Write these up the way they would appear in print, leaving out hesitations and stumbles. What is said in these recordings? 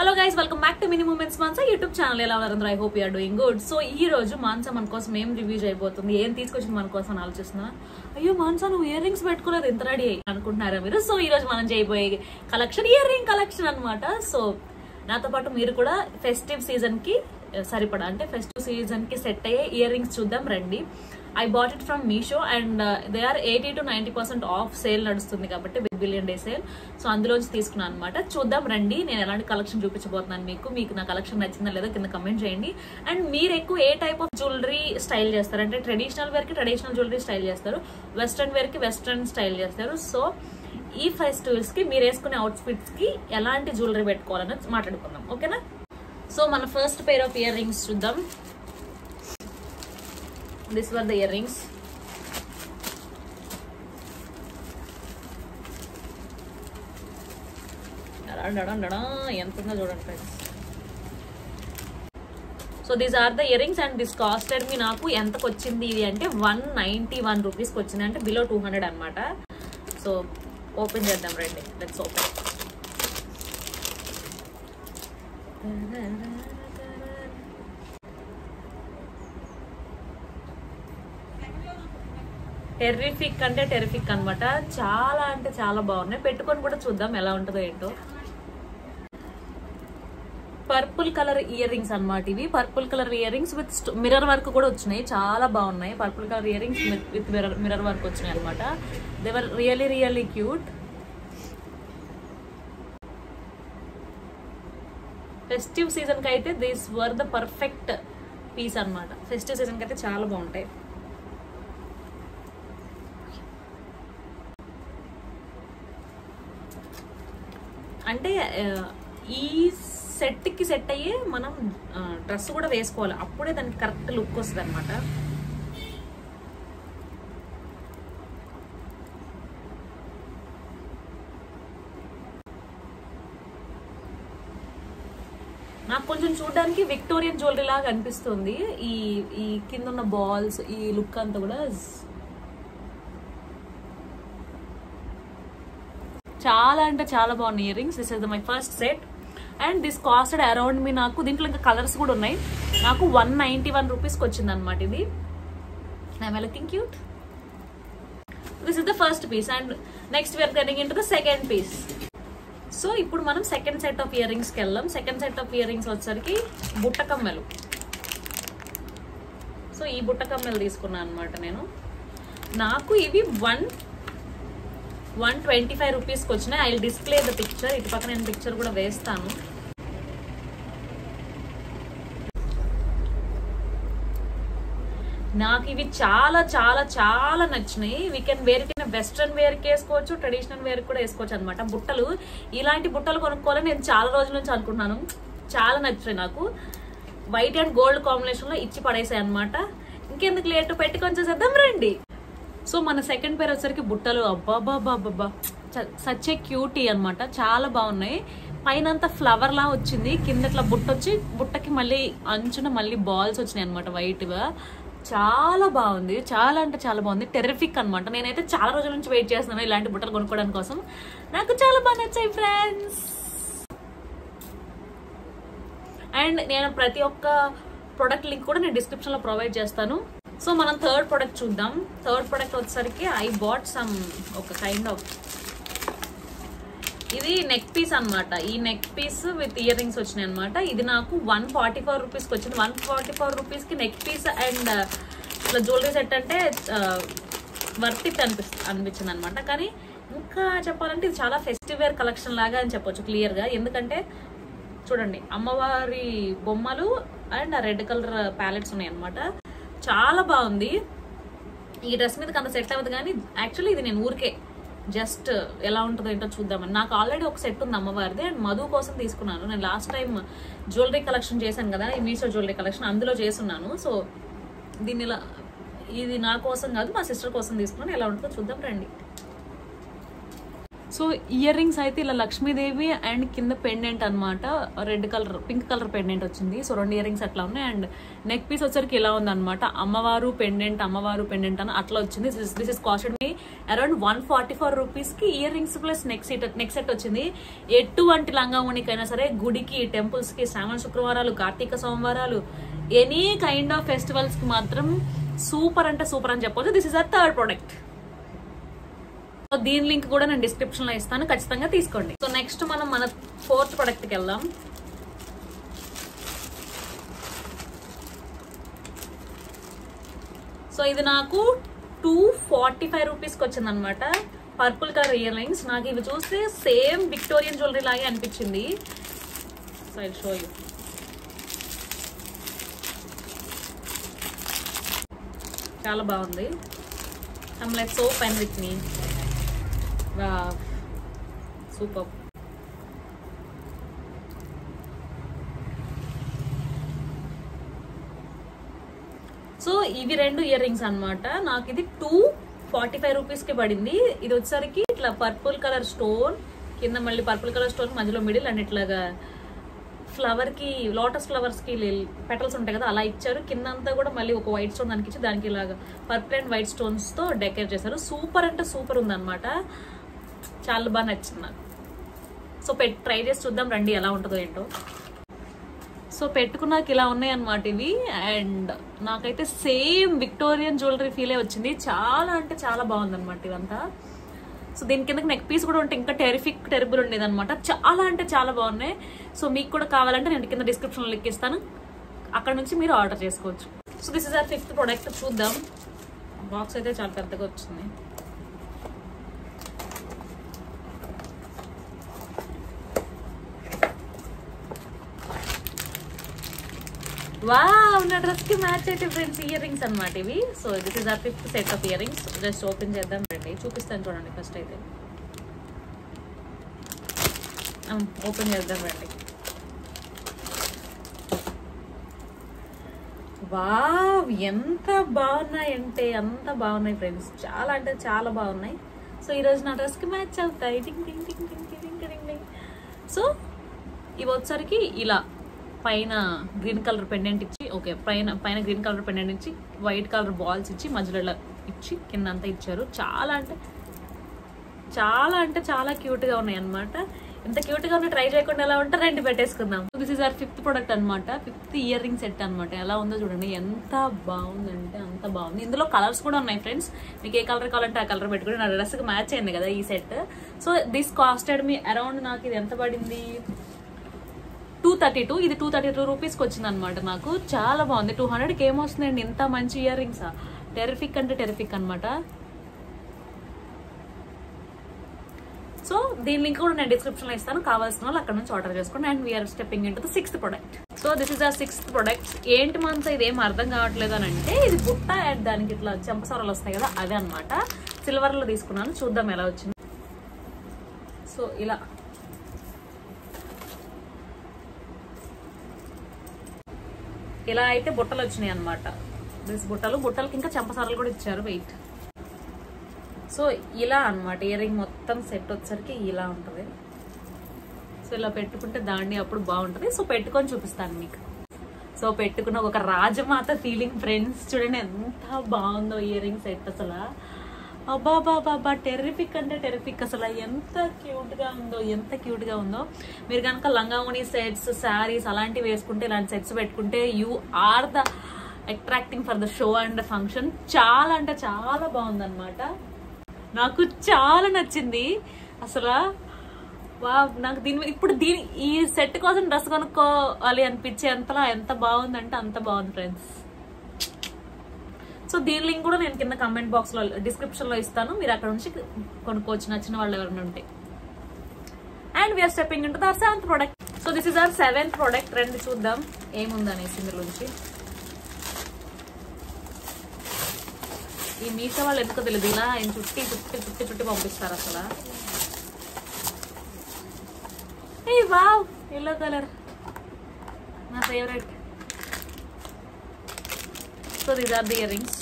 Hello guys, welcome back to mini moments Mansa YouTube channel. ఎలా ఉన్నారు? I hope you are doing good. So ఈ రోజు మాన్సా మన కోసం ఏం రివ్యూ చేయబోతుంది, ఏం తీసుకొచ్చింది మన కోసం అని ఆలోచిస్తున్నా. అయ్యో మాన్సా, నువ్వు ఇయర్ రింగ్స్ పెట్టుకోలేదు, ఎంత రెడీ అయ్యి అనుకుంటున్నారా మీరు? సో ఈ రోజు మనం చేయబోయే కలెక్షన్ ఇయర్ రింగ్ కలెక్షన్ అనమాట. సో నాతో పాటు మీరు కూడా ఫెస్టివ్ సీజన్ కి సరిపడా, అంటే ఫెస్టివ్ సీజన్ కి సెట్ అయ్యే ఇయర్ రింగ్స్ చూద్దాం రండి. I bought it from Meesho and they are 80 to 90% off sale నడుస్తుంది కాబట్టి, big billion day sale. So అందులోంచి తీసుకున్నాను అనమాట. చూద్దాం రండి నేను ఎలాంటి కలెక్షన్ చూపించబోతున్నాను మీకు నా కలెక్షన్ నచ్చిందా లేదా కింద కమెంట్ చేయండి. అండ్ మీరు ఎక్కువ ఏ టైప్ ఆఫ్ జ్యువెలరీ స్టైల్ చేస్తారు అంటే, ట్రెడిషనల్ వేర్ కి ట్రెడిషనల్ జ్యువెలరీ స్టైల్ చేస్తారు, వెస్ట్రన్ వేర్ కి వెస్ట్రన్ స్టైల్ చేస్తారు. సో ఈ ఫెస్టివల్స్ కి మీరు వేసుకునే అవుట్ఫిట్స్ కి ఎలాంటి జ్యువెలరీ పెట్టుకోవాలని మాట్లాడుకుందాం, ఓకేనా? సో మన first pair of earrings చూద్దాం. These were the earrings. ఎంతుందో చూడండి friends. So these are the earrings and this costed me నాకు ఎంతకు వచ్చింది ఇది అంటే 191 రూపీస్కి వచ్చింది, అంటే బిలో 200 అనమాట. సో ఓపెన్ చేద్దాం రండి, లెట్స్ ఓపెన్. టెర్రిఫిక్ అంటే టెర్రిఫిక్ అనమాట. చాలా అంటే చాలా బాగున్నాయి, పెట్టుకొని కూడా చూద్దాం ఎలా ఉంటుందో ఏంటో. పర్పుల్ కలర్ ఇయర్ రింగ్స్ అనమాట ఇవి. Purple colour earrings with mirror work కూడా వచ్చినాయి, చాలా బాగున్నాయి. Purple colour earrings with mirror work వచ్చినాయి అనమాట. They were really cute. Festive season కి అయితే this were the perfect piece అనమాట. ఫెస్టివ్ సీజన్ కి అయితే చాలా బాగుంటాయి. అంటే ఈ సెట్ కి సెట్ అయ్యే మనం డ్రెస్ కూడా వేసుకోవాలి, అప్పుడే దానికి కరెక్ట్ లుక్ వస్తుంది అనమాట. నాకు కొంచెం చూడడానికి విక్టోరియన్ జ్యువెలరీ లాగా అనిపిస్తుంది. ఈ కింద ఉన్న బాల్స్, ఈ లుక్ అంతా కూడా చాలా అంటే చాలా బాగున్నాయి earrings. This is my first set and this costed around me నాకు, దీంట్లో ఇంకా కలర్స్ కూడా ఉన్నాయి, నాకు 191 రూపీస్కి వచ్చింది అనమాట ఇది. I'm looking cute. This is the first piece and next we're getting into the second piece. So ఇప్పుడు మనం సెకండ్ సెట్ ఆఫ్ ఇయర్ రింగ్స్కి వెళ్దాం. Second set of earrings వచ్చేసరికి బుట్టకమ్మలు. సో ఈ బుట్టకమ్మలు తీసుకున్నాను అనమాట నేను. నాకు ఇవి 125 రూపీస్కి వచ్చినాయి. ఐ డిస్ప్లే ద పిక్చర్, ఇటు పక్కన నేను పిక్చర్ కూడా వేస్తాను. నాకు ఇవి చాలా చాలా చాలా నచ్చినాయి. We can wear it in western వేర్కి వేసుకోవచ్చు, ట్రెడిషనల్ వేర్ కూడా వేసుకోవచ్చు అనమాట. బుట్టలు, ఇలాంటి బుట్టలు కొనుక్కోవాలని నేను చాలా రోజుల నుంచి అనుకుంటున్నాను. చాలా నచ్చాయి నాకు. వైట్ అండ్ గోల్డ్ కాంబినేషన్లో ఇచ్చి పడేసాయి అనమాట. ఇంకెందుకు లేటు, పెట్టుకొని చేసేద్దాం రండి. సో మన సెకండ్ పేర్ వచ్చేసరికి బుట్టలు. అబ్బాబాబాబ్బా, సచ్ ఏ క్యూటీ అనమాట, చాలా బాగున్నాయి. పైన అంతా ఫ్లవర్ లా వచ్చింది, కింద ఇట్లా బుట్ట వచ్చి, బుట్టకి మళ్ళీ అంచున మళ్ళీ బాల్స్ వచ్చినాయి అనమాట వైట్ గా. చాలా బాగుంది, చాలా అంటే చాలా బాగుంది. టెర్రిఫిక్ అనమాట. నేనైతే చాలా రోజుల నుంచి వెయిట్ చేస్తున్నాను ఇలాంటి బుట్టలు కొనుక్కోవడానికి కోసం. నాకు చాలా బాగా నచ్చాయి ఫ్రెండ్స్. అండ్ నేను ప్రతి ఒక్క ప్రొడక్ట్ లింక్ కూడా నేను డిస్క్రిప్షన్ లో ప్రొవైడ్ చేస్తాను. సో మనం థర్డ్ ప్రొడక్ట్ చూద్దాం. థర్డ్ ప్రొడక్ట్ వచ్చేసరికి ఐ బాట్ సమ్ ఒక కైండ్ ఆఫ్, ఇది నెక్ పీస్ అనమాట. ఈ neck piece with earrings వచ్చినాయి అనమాట. ఇది నాకు 144 రూపీస్కి వచ్చింది. 144 రూపీస్కి నెక్ పీస్ అండ్ ఇట్లా జ్యువెలరీ సెట్ అంటే వర్త్ ఇట్ అనిపించింది అనమాట. కానీ ఇంకా చెప్పాలంటే ఇది చాలా ఫెస్టివ్ వేర్ కలెక్షన్ లాగా అని చెప్పొచ్చు క్లియర్గా. ఎందుకంటే చూడండి, అమ్మవారి బొమ్మలు అండ్ రెడ్ కలర్ ప్యాలెట్స్ ఉన్నాయి అనమాట. చాలా బాగుంది. ఈ డ్రెస్ మీదకి అంత సెట్ అవ్వదు, కానీ యాక్చువల్లీ ఇది నేను ఊరికే జస్ట్ ఎలా ఉంటుందో ఏంటో చూద్దామని. నాకు ఆల్రెడీ ఒక సెట్ ఉంది అమ్మవారిది, అండ్ మధు కోసం తీసుకున్నాను. నేను లాస్ట్ టైం జ్యువెలరీ కలెక్షన్ చేశాను కదా, ఈ మీషో జ్యువెలరీ కలెక్షన్, అందులో చేస్తున్నాను. సో దీన్ని ఇలా, ఇది నా కోసం కాదు మా సిస్టర్ కోసం తీసుకున్నాను. ఎలా ఉంటుందో చూద్దాం రండి. సో ఇయర్ రింగ్స్ అయితే ఇలా లక్ష్మీదేవి అండ్ కింద పెండెంట్ అనమాట, red colour pink colour pendant వచ్చింది. సో 2 ఇయర్ రింగ్స్ అట్లా ఉన్నాయి. అండ్ నెక్ పీస్ వచ్చరికి ఇలా ఉంది అనమాట, అమ్మవారు పెండెంట్ అని అట్లా వచ్చింది. This is costed me around 144 రూపీస్కి earrings plus neck set వచ్చింది. ఎటువంటి లంగామునికైనా సరే, గుడికి, టెంపుల్స్కి, శ్రావణ శుక్రవారాలు, కార్తీక సోమవారాలు, ఎనీ కైండ్ ఆఫ్ ఫెస్టివల్స్కి మాత్రం సూపర్ అంటే సూపర్ అని చెప్పొచ్చు. This is a third product. So దీని లింక్ కూడా నేను డిస్క్రిప్షన్ లో ఇస్తాను, ఖచ్చితంగా తీసుకోండి. సో నెక్స్ట్ మనం మన 4th ప్రోడక్ట్ కి వెళ్దాం. సో ఇది నాకు 245 రూపీస్కి వచ్చింది అనమాట, పర్పుల్ కలర్ ఇయర్ రింగ్స్. నాకు ఇవి చూస్తే సేమ్ విక్టోరియన్ జ్యువెలరీ లాగే అనిపించింది. So I show you. చాలా బాగుంది. I'm like so fine with me. Super. So ఇవి 2 ఇయర్ రింగ్స్ అనమాట. నాకు ఇది 245 రూపీస్కి పడింది. ఇది వచ్చేసరికి ఇట్లా పర్పుల్ కలర్ స్టోన్ కింద, మళ్ళీ పర్పుల్ కలర్ స్టోన్ మధ్యలో మిడిల్, అండ్ ఇట్లాగా ఫ్లవర్కి, లోటస్ ఫ్లవర్స్కి పెటల్స్ ఉంటాయి కదా, అలా ఇచ్చారు. కిందంతా కూడా మళ్ళీ ఒక వైట్ స్టోన్ దానికి ఇచ్చి దానికి ఇలాగా పర్పుల్ అండ్ వైట్ స్టోన్స్తో డెకరేట్ చేశారు. సూపర్ అంటే సూపర్ ఉందన్నమాట, చాలా బాగా నచ్చింది నాకు. సో ట్రై చేసి చూద్దాం రండి ఎలా ఉంటుందో ఏంటో. సో పెట్టుకున్నాక ఇలా ఉన్నాయి అనమాట ఇవి. అండ్ నాకైతే సేమ్ విక్టోరియన్ జ్యువెలరీ ఫీలే వచ్చింది. చాలా అంటే చాలా బాగుంది అనమాట ఇవంతా. సో దీని కిందకి నెక్ పీస్ కూడా ఉంటే ఇంకా టెరిబుల్ ఉండేది అనమాట. చాలా అంటే చాలా బాగున్నాయి. సో మీకు కూడా కావాలంటే నేను కింద డిస్క్రిప్షన్లో లింక్ ఇస్తాను, అక్కడ నుంచి మీరు ఆర్డర్ చేసుకోవచ్చు. So this is hour 5th product. చూద్దాం. బాక్స్ అయితే చాలా పెద్దగా వచ్చింది. వావ్, నా డ్రెస్ కి మ్యాచ్ అయితే ఫ్రెండ్స్ ఇయర్ రింగ్స్ అనమాట ఇవి. So this is hour 5th set of ear rings. Just open చేద్దాం రండి, చూపిస్తాను చూడండి. ఫస్ట్ అయితే ఓపెన్ చేద్దాం రండి. వావ్, ఎంత బాగున్నాయంటే అంత బాగున్నాయి ఫ్రెండ్స్, చాలా అంటే చాలా బాగున్నాయి. సో ఈరోజు నా డ్రెస్ కి మ్యాచ్ అవుతాయి. టింగ్ టింగ్ టింగ్ టింగ్ టింగ్ టింగ్ టింగ్. సో ఇవి వచ్చరికి ఇలా పైన గ్రీన్ కలర్ పెండెంట్ ఇచ్చి, ఓకే, పైన గ్రీన్ కలర్ పెండెంట్ ఇచ్చి వైట్ కలర్ బాల్స్ ఇచ్చి మధ్యలో ఇచ్చి కింద అంతా ఇచ్చారు. చాలా అంటే చాలా క్యూట్గా ఉన్నాయి అనమాట. ఇంత క్యూట్గా ఉన్నాయి, ట్రై చేయకుండా ఎలా ఉంటే రండి పెట్టేసుకుందాం. This is hour 5th product అనమాట, 5th ఇయర్ రింగ్ సెట్ అనమాట. ఎలా ఉందో చూడండి, ఎంత బాగుందంటే అంత బాగుంది. ఇందులో కలర్స్ కూడా ఉన్నాయి ఫ్రెండ్స్, మీకు ఏ కలర్ కావాలంటే ఆ కలర్ పెట్టుకుని నా డ్రెస్కి మ్యాచ్ అయింది కదా ఈ set. So this costed me around, నాకు ఇది ఎంత పడింది, 232. ఇది 232 రూపీస్కి వచ్చింది అనమాట. నాకు చాలా బాగుంది. 200కి ఏమొస్తుందండి ఇంత మంచి ఇయర్ రింగ్స్. టెరిఫిక్ అంటే టెరిఫిక్ అనమాట. సో దీని లింక్ కూడా నేను డిస్క్రిప్షన్లో ఇస్తాను, కావాల్సిన వాళ్ళు అక్కడ నుంచి ఆర్డర్ చేసుకోండి. And we're stepping into the 6th product. So this is a 6th product. ఏంటి మనసు ఇది ఏం అర్థం కావట్లేదు అని అంటే, ఇది బుట్ట అండ్ దానికి ఇట్లా చెంపసొరలు వస్తాయి కదా, అదే అనమాట. సిల్వర్లో తీసుకున్నాను, చూద్దాం ఎలా వచ్చింది. సో ఇలా అయితే బుట్టలు వచ్చినాయి అనమాట. బుట్టలకి ఇంకా చెంపసారలు కూడా ఇచ్చారు, వెయిట్. సో ఇలా అనమాట ఇయర్ రింగ్ మొత్తం సెట్ వచ్చరికి ఇలా ఉంటుంది. సో ఇలా పెట్టుకుంటే దాండి అప్పుడు బాగుంటుంది. సో పెట్టుకొని చూపిస్తాను మీకు. సో పెట్టుకున్న ఒక రాజమాత ఫీలింగ్ ఫ్రెండ్స్, చూడండి ఎంత బాగుందో ఇయర్ రింగ్ సెట్ అసలు. అబ్బా టెరిఫిక్ అంటే టెరిఫిక్ అసలు. ఎంత క్యూట్ గా ఉందో. మీరు కనుక లంగావోణి సెట్స్, శారీస్ అలాంటివి వేసుకుంటే, ఇలాంటి సెట్స్ పెట్టుకుంటే you are the attracting for the show and function. చాలా అంటే చాలా బాగుంది అనమాట. నాకు చాలా నచ్చింది అసలు. నాకు ఇప్పుడు ఈ సెట్ కోసం డ్రెస్ కొనుక్కోవాలి అనిపించే అంతలా ఎంత బాగుందంటే అంత బాగుంది ఫ్రెండ్స్. సో దీని లింక్ కూడా నేను కింద కామెంట్ బాక్స్ లో డిస్క్రిప్షన్ లో ఇస్తాను, మీరు అక్కడ నుంచి కొనుక్కోవచ్చు నచ్చిన వాళ్ళు ఎవరైనా ఉంటే. And we're stepping into the 7th product. So this is our 7th product. రండి చూద్దాం ఏముందనేసి ఇందులోంచి. ఈ మీషో వాళ్ళు ఎందుకో తెలియదు, ఇలా ఆయన చుట్టి పంపిస్తారు అసలు. ఏ వావ్, ఎల్లో కలర్ నా favourite. So these are the earrings.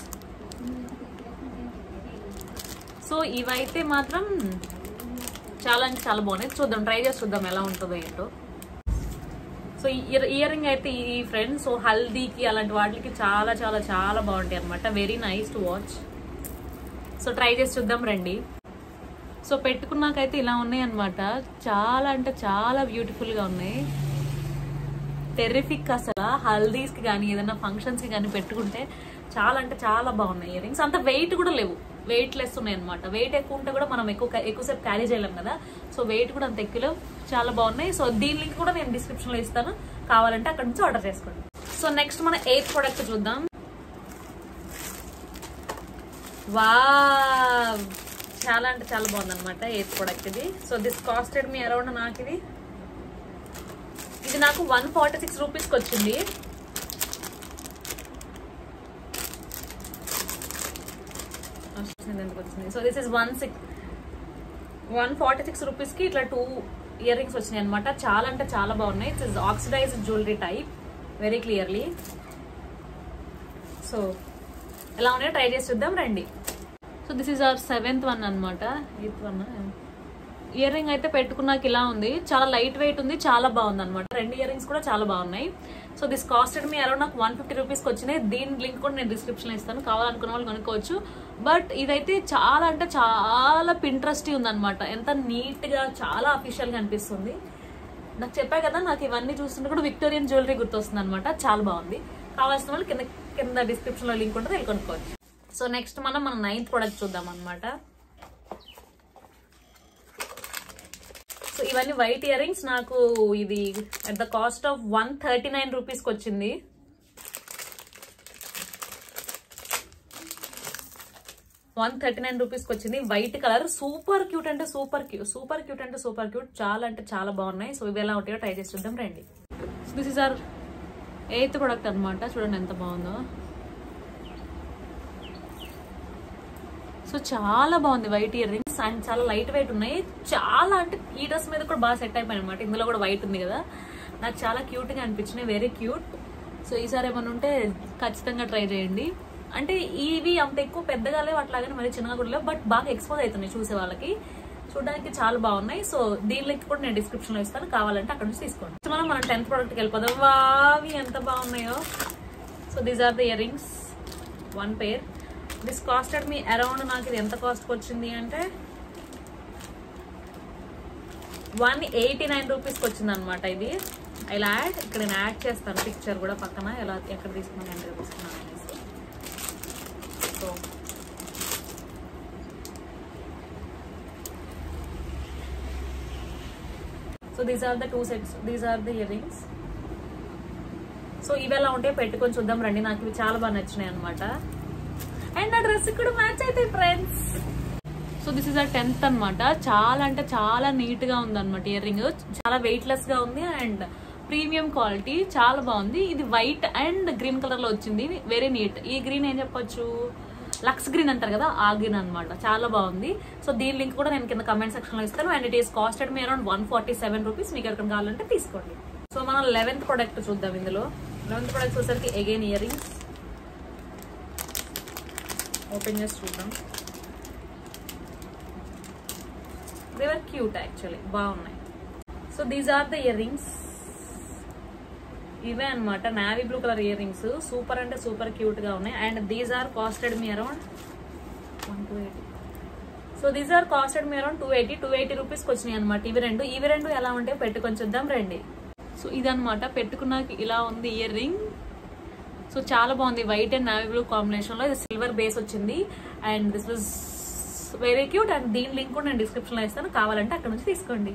So ఇవైతే మాత్రం చాలా అంటే చాలా బాగున్నాయి. చూద్దాం, ట్రై చేసి చూద్దాం ఎలా ఉంటుందో ఏంటో. సో ఇయర్ రింగ్ అయితే ఈ ఫ్రెండ్, సో హల్దీకి అలాంటి వాటికి చాలా చాలా చాలా బాగుంటాయి అనమాట. Very nice to watch. So try చేసి చూద్దాం రండి. సో పెట్టుకున్నాకైతే ఇలా ఉన్నాయి అనమాట. చాలా అంటే చాలా బ్యూటిఫుల్ గా ఉన్నాయి. టెర్రిఫిక్ అసలు. హల్దీస్ కి కానీ ఏదైనా ఫంక్షన్స్ కి కానీ పెట్టుకుంటే చాలా అంటే చాలా బాగున్నాయి ఇయర్ రింగ్స్. అంత వెయిట్ కూడా లేవు, వెయిట్ లెస్ ఉన్నాయి అనమాట. వెయిట్ ఎక్కువ ఉంటే కూడా మనం ఎక్కువసేపు క్యారీ చేయలేం కదా. సో వెయిట్ కూడా అంత ఎక్కువ చాలా బాగున్నాయి. సో దీని లింక్ కూడా నేను డిస్క్రిప్షన్ లో ఇస్తాను, కావాలంటే అక్కడ నుంచి ఆర్డర్ చేసుకోండి. సో నెక్స్ట్ మన 8th ప్రోడక్ట్ చూద్దాం. వావ్, చాలా అంటే చాలా బాగుంది అనమాట 8th ప్రోడక్ట్ ఇది. So this costed me around, నాకు ఇది నాకు 146 రూపీస్కి వచ్చింది. సో దిస్ ఇస్ 146 రూపీస్కి ఇట్లా 2 ఇయర్ రింగ్స్ వచ్చినాయి అనమాట. చాలా అంటే చాలా బాగున్నాయి. It's oxidised jewellery type, very clearly. So ఎలా ఉన్నాయో ట్రై చేసి చూద్దాం రండి. So this is our 7th one అనమాట. 8th వన్ ఇయర్ రింగ్ అయితే పెట్టుకున్నాక ఇలా ఉంది. చాలా లైట్ వెయిట్ ఉంది, చాలా బాగుంది అనమాట. 2 ఇయర్ రింగ్స్ కూడా చాలా బాగున్నాయి. So this costed me around నాకు 150 రూపీస్కి వచ్చినాయి. దీని లింక్ కూడా నేను డిస్క్రిప్షన్ లో ఇస్తాను, కావాలనుకున్న వాళ్ళు కొనుక్కోవచ్చు. బట్ ఇదైతే చాలా అంటే చాలా పింట్రెస్టీ ఉందన్నమాట. ఎంత నీట్ గా చాలా అఫీషియల్ గా అనిపిస్తుంది. నాకు చెప్పా కదా, నాకు ఇవన్నీ చూస్తుంటే కూడా విక్టోరియన్ జ్యువెలరీ గుర్తొస్తుంది అనమాట. చాలా బాగుంది. కావాల్సిన వాళ్ళు కింద డిస్క్రిప్షన్ లో లింక్ ఉంటుంది, వెళ్ళి కొనుక్కోవచ్చు. సో నెక్స్ట్ మన 9th ప్రోడక్ట్ చూద్దాం అనమాట. సో ఇవన్నీ వైట్ ఇయర్ రింగ్స్. నాకు ఇది అట్ ద కాస్ట్ ఆఫ్ 139 రూపీస్కి వచ్చింది. White colour. సూపర్ క్యూట్ అంటే సూపర్ క్యూట్, చాలా అంటే చాలా బాగున్నాయి. సో ఇవి ఎలా ఉంటాయో ట్రై చేసి చూద్దాం రండి. So this is hour 8th product అనమాట. చూడండి ఎంత బాగుందో. సో చాలా బాగుంది వైట్ ఇయర్ రింగ్స్ అండ్ చాలా లైట్ వెయిట్ ఉన్నాయి. చాలా అంటే ఈ డ్రెస్ మీద కూడా బాగా సెట్ అయిపోయాయి అనమాట. ఇందులో కూడా వైట్ ఉంది కదా, నాకు చాలా క్యూట్ గా అనిపించినాయి, వెరీ క్యూట్. సో ఈసారి ఏమైనా ఉంటే ఖచ్చితంగా ట్రై చేయండి. అంటే ఇవి అంత ఎక్కువ పెద్దగా లేవు, అట్లాగని మరి చిన్నగా కూడా లేవు, బట్ బాగా ఎక్స్పోజ్ అవుతున్నాయి చూసే వాళ్ళకి. చూడడానికి చాలా బాగున్నాయి. సో దీని లింక్ కూడా నేను డిస్క్రిప్షన్ లో ఇస్తాను, కావాలంటే అక్కడ నుంచి తీసుకోండి. సో మనం 10th ప్రోడక్ట్ కి వెళ్ళిపోదాం. వావి ఎంత బాగున్నాయో. So these are the earrings, 1 pair. This costed me around, నాకు ఇది ఎంత కాస్ట్కి వచ్చింది అంటే 189 రూపీస్కి వచ్చింది అనమాట. ఇది ఇలా ఇక్కడ నేను యాడ్ చేస్తాను పిక్చర్ కూడా పక్కన, ఎలా ఎక్కడ తీసుకున్నాను ఎంత తీసుకున్నాను అనేసి. So these are the 2 sets, these are the earrings. So ఇవి ఎలా ఉంటే పెట్టుకొని చూద్దాం రండి. నాకు ఇవి చాలా బాగా నచ్చినాయి అనమాట. అండ్ ఆ డ్రెస్ కూడా మ్యాచ్ అవుతాయి ఫ్రెండ్స్. సో దిస్ ఇస్ ఆ 10th అనమాట. చాలా అంటే చాలా నీట్ గా ఉంది అనమాట ఇయర్ రింగ్. చాలా వెయిట్ లెస్ గా ఉంది అండ్ ప్రీమియం క్వాలిటీ, చాలా బాగుంది. ఇది వైట్ అండ్ గ్రీన్ కలర్ లో వచ్చింది, వెరీ నీట్. ఈ గ్రీన్ ఏం చెప్పొచ్చు, లక్స్ గ్రీన్ అంటారు కదా, ఆ గ్రీన్ అనమాట. చాలా బాగుంది. సో దీని లింక్ కూడా నేను కింద కమెంట్ సెక్షన్ లో ఇస్తాను. And it is costed me around 147 rupees. మీకు ఎక్కడ కావాలంటే తీసుకోండి. సో మనం 11th ప్రోడక్ట్ చూద్దాం. ఇందులో 11th ప్రోడక్ట్ వచ్చేసరికి అగైన్ ఇయర్ రింగ్స్. ఓపెన్ చేసి చూద్దాం. దే వర్ క్యూట్ యాక్చువల్లీ, బాగున్నాయి. So these are the earrings. ఇవే అనమాట, navy blue colour earrings. Super అంటే సూపర్ క్యూట్ గా ఉన్నాయి. And these are casted me around 180. So these are casted me around 280 రూపీస్కి వచ్చినాయి అనమాట. ఇవి రెండు ఎలా ఉంటే పెట్టుకొని చూద్దాం రండి. సో ఇదనమాట, పెట్టుకున్నాక ఇలా ఉంది ఇయర్ రింగ్. సో చాలా బాగుంది, white and navy blue combination లో. ఇది సిల్వర్ బేస్ వచ్చింది and this was very cute. And దీని లింక్ కూడా నేను డిస్క్రిప్షన్ లో ఇస్తాను, కావాలంటే అక్కడ నుంచి తీసుకోండి.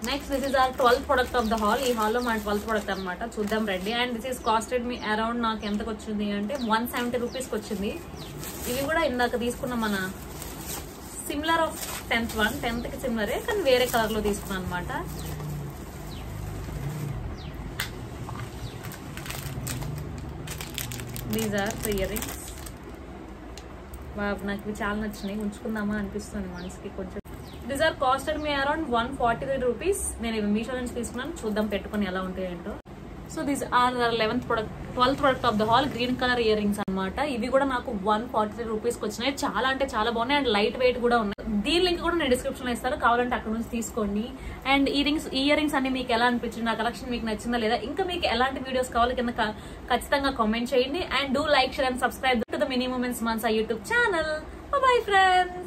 Next this is our 12th product of the hall. ఈ హాల్లో మన 12th ప్రోడక్ట్ అనమాట. చూద్దాం రండి. And this is costed me around, నాకు ఎంతకు వచ్చింది అంటే 170 రూపీస్కి వచ్చింది. ఇవి కూడా ఇందాక తీసుకున్న మన similar of 10th one, 10th కి సిమిలరే కానీ వేరే కలర్ లో తీసుకున్నాను అనమాట. These are the earrings. నాకు ఇవి చాలా నచ్చినాయి, ఉంచుకుందామా అనిపిస్తుంది మనసుకి కొంచెం. These are casted me around 143 rupees. నేను ఇవి మీషో నుంచి తీసుకున్నాను, చూద్దాం పెట్టుకుని ఎలా ఉంటాయి ఏంటో. So these are 12th product of the haul. Green colour earrings అనమాట. ఇవి కూడా నాకు 143 రూపీస్కి వచ్చినాయి. చాలా అంటే చాలా బాగున్నాయి అండ్ లైట్ వెయిట్ కూడా ఉన్నాయి. దీని లింక్ కూడా నేను డిస్క్రిప్షన్ లో ఇస్తాను, కావాలంటే అక్కడ నుంచి తీసుకోండి. అండ్ ఇయర్ రింగ్స్ అన్ని మీకు ఎలా అనిపించింది, నా కలెక్షన్ మీకు నచ్చిందా లేదా, ఇంకా మీకు ఎలాంటి వీడియోస్ కావాలి కింద ఖచ్చితంగా కామెంట్ చేయండి. And do like, share and subscribe to the mini moments Mansa YouTube channel. Bye friends.